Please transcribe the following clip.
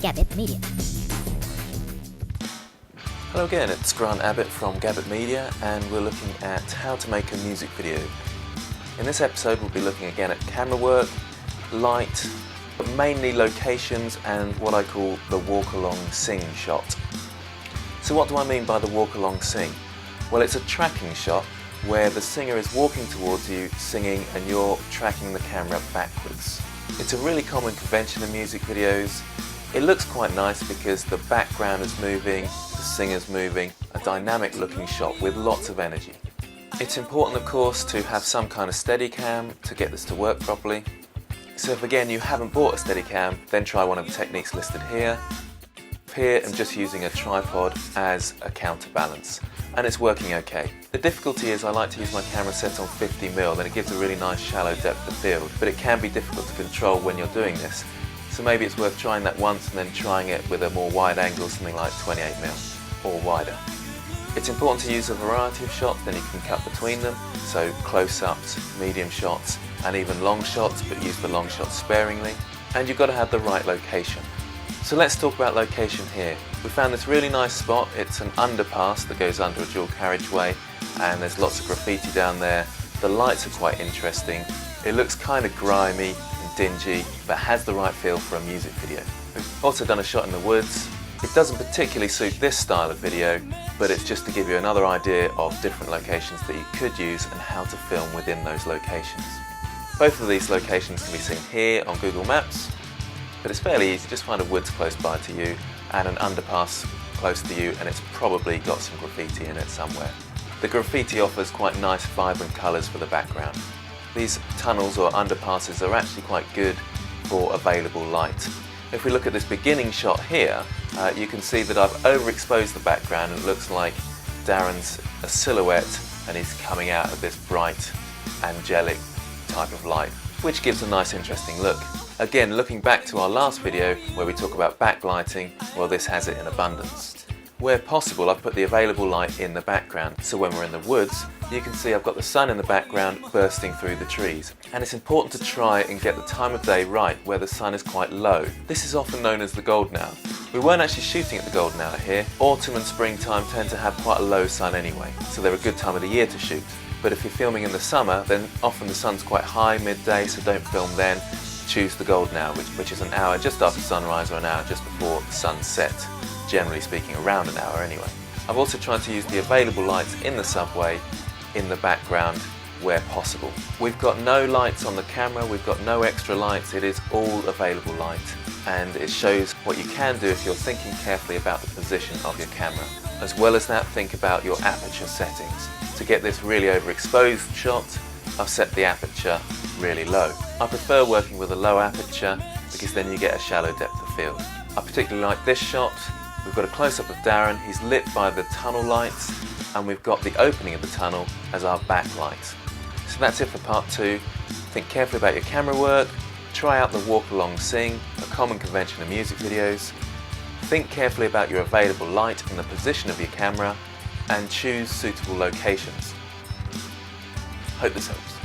Gabbett Media. Hello again, it's Grant Abbott from Gabbett Media and we're looking at how to make a music video. In this episode we'll be looking again at camera work, light, but mainly locations and what I call the walk along sing shot. So what do I mean by the walk along sing? Well, it's a tracking shot where the singer is walking towards you singing and you're tracking the camera backwards. It's a really common convention in music videos. It looks quite nice because the background is moving, the singer's moving, a dynamic looking shot with lots of energy. It's important, of course, to have some kind of Steadicam to get this to work properly. So if again you haven't bought a Steadicam, then try one of the techniques listed here. Here I'm just using a tripod as a counterbalance and it's working okay. The difficulty is I like to use my camera set on 50mm, then it gives a really nice shallow depth of field, but it can be difficult to control when you're doing this. So maybe it's worth trying that once and then trying it with a more wide angle, something like 28mm or wider. It's important to use a variety of shots, then you can cut between them, so close-ups, medium shots and even long shots, but use the long shots sparingly. And you've got to have the right location. So let's talk about location here. We found this really nice spot. It's an underpass that goes under a dual carriageway and there's lots of graffiti down there. The lights are quite interesting. It looks kind of grimy and dingy, but has the right feel for a music video. We've also done a shot in the woods. It doesn't particularly suit this style of video, but it's just to give you another idea of different locations that you could use and how to film within those locations. Both of these locations can be seen here on Google Maps, but it's fairly easy. Just find a woods close by to you and an underpass close to you, and it's probably got some graffiti in it somewhere. The graffiti offers quite nice vibrant colours for the background. These tunnels or underpasses are actually quite good for available light. If we look at this beginning shot here, you can see that I've overexposed the background and it looks like Darren's a silhouette and he's coming out of this bright, angelic type of light, which gives a nice interesting look. Again, looking back to our last video where we talk about backlighting, well, this has it in abundance. Where possible, I've put the available light in the background, so when we're in the woods, you can see I've got the sun in the background bursting through the trees. And it's important to try and get the time of day right where the sun is quite low. This is often known as the golden hour. We weren't actually shooting at the golden hour here. Autumn and springtime tend to have quite a low sun anyway, so they're a good time of the year to shoot. But if you're filming in the summer, then often the sun's quite high midday, so don't film then. Choose the golden hour, which is an hour just after sunrise or an hour just before sunset. Generally speaking, around an hour anyway. I've also tried to use the available lights in the subway in the background where possible. We've got no lights on the camera, we've got no extra lights, it is all available light, and it shows what you can do if you're thinking carefully about the position of your camera. As well as that, think about your aperture settings. To get this really overexposed shot, I've set the aperture really low. I prefer working with a low aperture because then you get a shallow depth of field. I particularly like this shot. We've got a close-up of Darren, he's lit by the tunnel lights, and we've got the opening of the tunnel as our backlight. So that's it for part 2. Think carefully about your camera work, try out the walk along sing, a common convention in music videos. Think carefully about your available light and the position of your camera, and choose suitable locations. Hope this helps.